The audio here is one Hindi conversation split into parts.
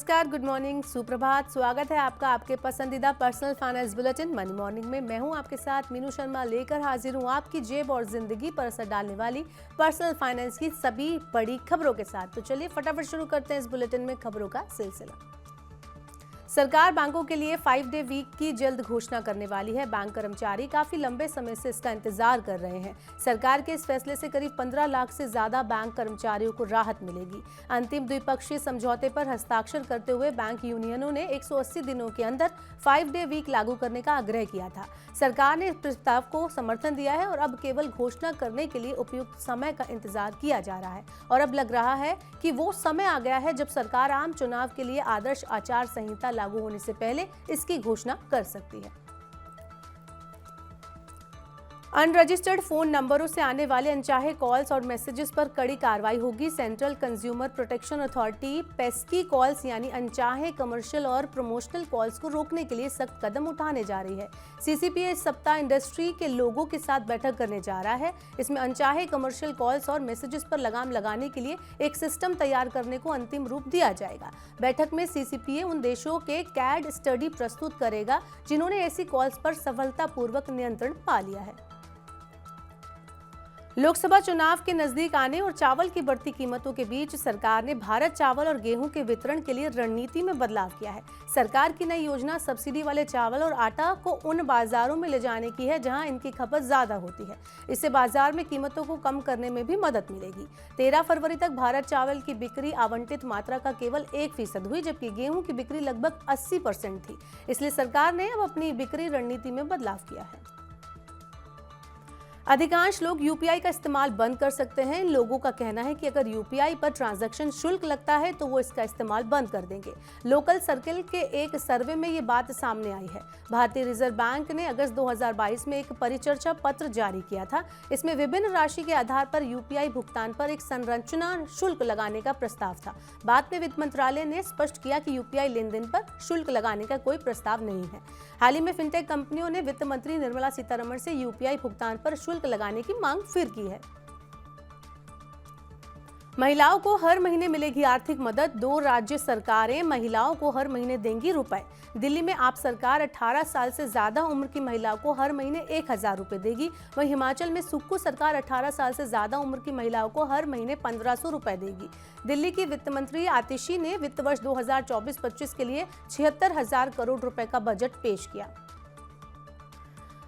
नमस्कार, गुड मॉर्निंग, सुप्रभात। स्वागत है आपका आपके पसंदीदा personal finance bulletin money morning में। मैं हूं आपके साथ मीनू शर्मा, लेकर हाजिर हूं आपकी जेब और जिंदगी पर असर डालने वाली पर्सनल फाइनेंस की सभी बड़ी खबरों के साथ। तो चलिए फटाफट शुरू करते हैं इस बुलेटिन में खबरों का सिलसिला। सरकार बैंकों के लिए 5 डे वीक की जल्द घोषणा करने वाली है। बैंक कर्मचारी काफी लंबे समय से इसका इंतजार कर रहे हैं। सरकार के इस फैसले से करीब 15 लाख से ज्यादा बैंक कर्मचारियों को राहत मिलेगी। अंतिम द्विपक्षीय समझौते पर हस्ताक्षर करते हुए बैंक यूनियनों ने 180 दिनों के अंदर 5 डे वीक लागू करने का आग्रह किया था। सरकार ने इस प्रस्ताव को समर्थन दिया है और अब केवल घोषणा करने के लिए उपयुक्त समय का इंतजार किया जा रहा है। और अब लग रहा है कि वो समय आ गया है जब सरकार आम चुनाव के लिए आदर्श आचार संहिता लागू होने से पहले इसकी घोषणा कर सकती है। अनरजिस्टर्ड फोन नंबरों से आने वाले अनचाहे कॉल्स और मैसेजेस पर कड़ी कार्रवाई होगी। Central consumer protection authority pesky calls यानी अनचाहे कमर्शियल और प्रमोशनल कॉल्स को रोकने के लिए सख्त कदम उठाने जा रही है। सीसीपीए इस सप्ताह इंडस्ट्री के लोगों के साथ बैठक करने जा रहा है। इसमें अनचाहे कमर्शियल कॉल्स और मैसेजेस पर लगाम लगाने के लिए एक सिस्टम तैयार करने को अंतिम रूप दिया जाएगा। बैठक में सीसीपीए उन देशों के कैड स्टडी प्रस्तुत करेगा जिन्होंने ऐसी कॉल्स पर सफलतापूर्वक नियंत्रण पा लिया है। लोकसभा चुनाव के नजदीक आने और चावल की बढ़ती कीमतों के बीच सरकार ने भारत चावल और गेहूं के वितरण के लिए रणनीति में बदलाव किया है। सरकार की नई योजना सब्सिडी वाले चावल और आटा को उन बाजारों में ले जाने की है जहां इनकी खपत ज्यादा होती है। इससे बाजार में कीमतों को कम करने में भी मदद मिलेगी। 13 फरवरी तक भारत चावल की बिक्री आवंटित मात्रा का केवल 1% हुई, जबकि गेहूं की बिक्री लगभग 80% थी। इसलिए सरकार ने अब अपनी बिक्री रणनीति में बदलाव किया है। अधिकांश लोग यूपीआई का इस्तेमाल बंद कर सकते हैं। इन लोगों का कहना है कि अगर यूपीआई पर ट्रांजैक्शन शुल्क लगता है तो वो इसका इस्तेमाल बंद कर देंगे। लोकल सर्किल के एक सर्वे में ये बात सामने आई है। भारतीय रिजर्व बैंक ने अगस्त 2022 में एक परिचर्चा पत्र जारी किया था। इसमें विभिन्न राशि के आधार पर यूपीआई भुगतान पर एक संरचना शुल्क लगाने का प्रस्ताव था। बाद में वित्त मंत्रालय ने स्पष्ट किया कि यूपीआई लेन देन पर शुल्क लगाने का कोई प्रस्ताव नहीं है। हाल ही में फिनटेक कंपनियों ने वित्त मंत्री निर्मला सीतारमण से यूपीआई भुगतान पर शुल्क लगाने की मांग फिर की है। महिलाओं को हर महीने मिलेगी आर्थिक मदद। 2 राज्य सरकारें महिलाओं को हर महीने देंगी रुपए। दिल्ली में आप सरकार 18 साल से ज्यादा उम्र की महिलाओं को हर महीने 1000 रुपए देगी। वहीं हिमाचल में सुक्खू सरकार 18 साल से ज्यादा उम्र की महिलाओं को हर महीने 1500 रुपए देगी। दिल्ली की वित्त मंत्री आतिशी ने वित्त वर्ष 2024-25 के लिए 76,000 करोड़ रुपए का बजट पेश किया।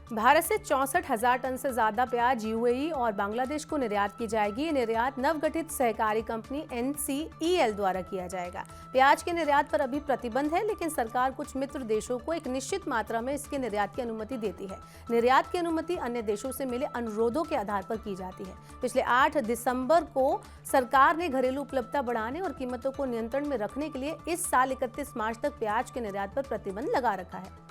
भारत से 64,000 टन से ज्यादा प्याज यूएई और बांग्लादेश को निर्यात की जाएगी। ये निर्यात नवगठित सहकारी कंपनी NCEL द्वारा किया जाएगा। प्याज के निर्यात पर अभी प्रतिबंध है, लेकिन सरकार कुछ मित्र देशों को एक निश्चित मात्रा में इसके निर्यात की अनुमति देती है। निर्यात की अनुमति अन्य देशों से मिले अनुरोधों के आधार पर की जाती है। पिछले 8 दिसंबर को सरकार ने घरेलू उपलब्धता बढ़ाने और कीमतों को नियंत्रण में रखने के लिए इस साल 31 मार्च तक प्याज के निर्यात पर प्रतिबंध लगा रखा है।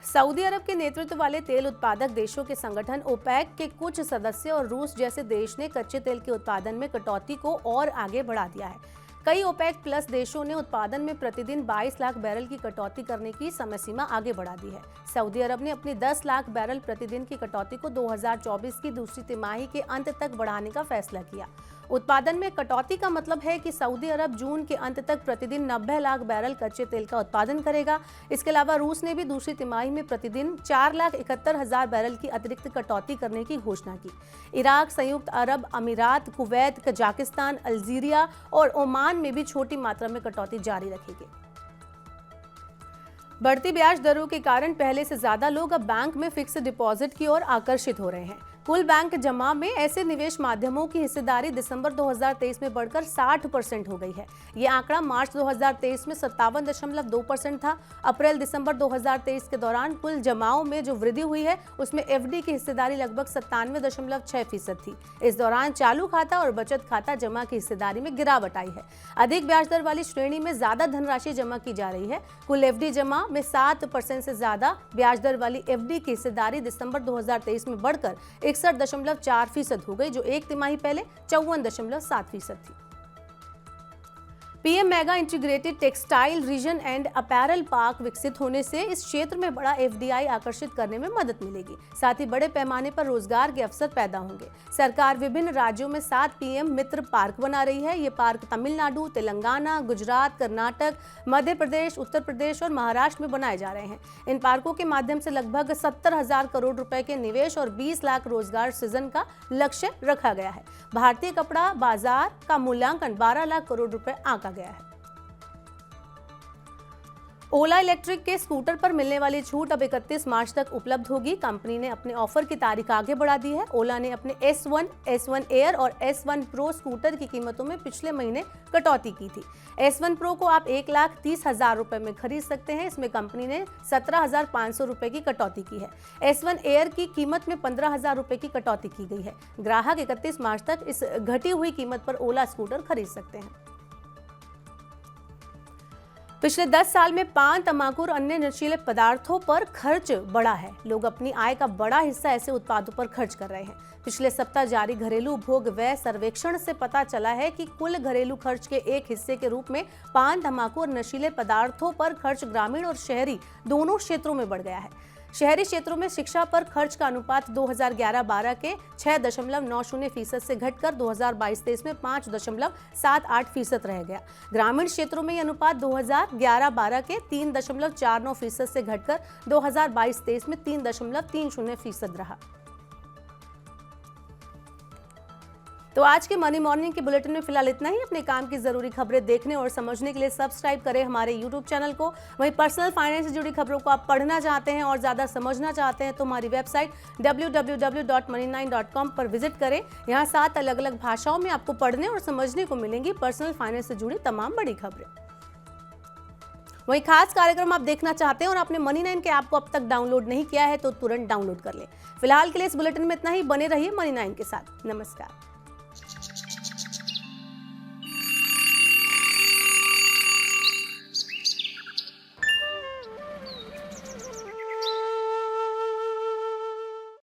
सऊदी अरब के नेतृत्व वाले तेल उत्पादक देशों के संगठन ओपेक के कुछ सदस्य और रूस जैसे देश ने कच्चे तेल के उत्पादन में कटौती को और आगे बढ़ा दिया है। कई ओपेक प्लस देशों ने उत्पादन में प्रतिदिन 22 लाख बैरल की कटौती करने की समय सीमा आगे बढ़ा दी है। सऊदी अरब ने अपनी 10 लाख बैरल प्रतिदिन की कटौती को 2024 की दूसरी तिमाही के अंत तक बढ़ाने का फैसला किया। उत्पादन में कटौती का मतलब है कि सऊदी अरब जून के अंत तक प्रतिदिन 90 लाख बैरल कच्चे तेल का उत्पादन करेगा। इसके अलावा रूस ने भी दूसरी तिमाही में प्रतिदिन 4,71,000 बैरल की अतिरिक्त कटौती करने की घोषणा की। इराक, संयुक्त अरब अमीरात, कुवैत, कजाकिस्तान, अल्जीरिया और ओमान में भी छोटी मात्रा में कटौती जारी रखेगी। बढ़ती ब्याज दरों के कारण पहले से ज्यादा लोग अब बैंक में फिक्स डिपॉजिट की ओर आकर्षित हो रहे हैं। कुल बैंक जमा में ऐसे निवेश माध्यमों की हिस्सेदारी दिसंबर 2023 में बढ़कर 60% हो गई है। ये आंकड़ा मार्च 2023 में 57.2% था। अप्रैल दिसंबर 2023 के दौरान कुल जमाओं में जो वृद्धि हुई है उसमें एफडी की हिस्सेदारी लगभग 97.6% थी। इस दौरान चालू खाता और बचत खाता जमा की हिस्सेदारी में गिरावट आई है। अधिक ब्याज दर वाली श्रेणी में ज्यादा धनराशि जमा की जा रही है। कुल एफडी जमा में 7% से ज्यादा ब्याज दर वाली एफडी की हिस्सेदारी दिसंबर 2023 में बढ़कर 61.4% हो गई, जो एक तिमाही पहले 54.7% थी। PM mega integrated textile reason and apparel park विकसित होने से इस क्षेत्र में बड़ा एफडीआई आकर्षित करने में मदद मिलेगी। साथ ही बड़े पैमाने पर रोजगार के अवसर पैदा होंगे। सरकार विभिन्न राज्यों में 7 पीएम मित्र पार्क बना रही है। ये पार्क तमिलनाडु, तेलंगाना, गुजरात, कर्नाटक, मध्य प्रदेश, उत्तर प्रदेश और महाराष्ट्र में बनाए जा रहे हैं। इन पार्कों के माध्यम से लगभग 70,000 करोड़ रुपए के निवेश और 20 लाख रोजगार सृजन का लक्ष्य रखा गया है। भारतीय कपड़ा बाजार का मूल्यांकन 12 लाख करोड़ रुपए आंका गया है। ओला इलेक्ट्रिक के स्कूटर पर मिलने वाली छूट अब 31 मार्च तक उपलब्ध होगी। कंपनी ने अपने ऑफर की तारीख आगे बढ़ा दी है। ओला ने अपने S1, S1 एयर और S1 प्रो स्कूटर की कीमतों में पिछले महीने कटौती की थी। S1 प्रो को आप 1,30,000 रुपए में खरीद सकते हैं। इसमें कंपनी ने 17,500 रुपए की कटौती की है। S1 एयर की कीमत में 15,000 रुपए की कटौती की गई है। ग्राहक 31 मार्च तक इस घटी हुई कीमत पर ओला स्कूटर खरीद सकते हैं। पिछले 10 साल में पान, तंबाकू और अन्य नशीले पदार्थों पर खर्च बढ़ा है। लोग अपनी आय का बड़ा हिस्सा ऐसे उत्पादों पर खर्च कर रहे हैं। पिछले सप्ताह जारी घरेलू उपभोग व्यय सर्वेक्षण से पता चला है कि कुल घरेलू खर्च के एक हिस्से के रूप में पान, तंबाकू और नशीले पदार्थों पर खर्च ग्रामीण और शहरी दोनों क्षेत्रों में बढ़ गया है। शहरी क्षेत्रों में शिक्षा पर खर्च का अनुपात 2011-12 के 6.90% से घटकर 2022-23 में 5.78% रह गया। ग्रामीण क्षेत्रों में यह अनुपात 2011-12 के 3.49% से घटकर 2022-23 में 3.30% रहा। तो आज के मनी मॉर्निंग के बुलेटिन में फिलहाल इतना ही। अपने काम की जरूरी खबरें देखने और समझने के लिए सब्सक्राइब करें हमारे YouTube चैनल को। वहीं पर्सनल फाइनेंस से जुड़ी खबरों को आप पढ़ना चाहते हैं और ज़्यादा समझना चाहते हैं तो हमारी वेबसाइट www.money9.com पर विजिट करें। यहाँ 7 अलग-अलग भाषाओं में आपको पढ़ने और समझने को मिलेंगी पर्सनल फाइनेंस से जुड़ी तमाम बड़ी खबरें। वहीं खास कार्यक्रम आप देखना चाहते हैं और आपने मनी9 के ऐप को अब तक डाउनलोड नहीं किया है तो तुरंत डाउनलोड कर लें। फिलहाल के लिए इस बुलेटिन में इतना ही। बने रहिए मनी9 के साथ। नमस्कार।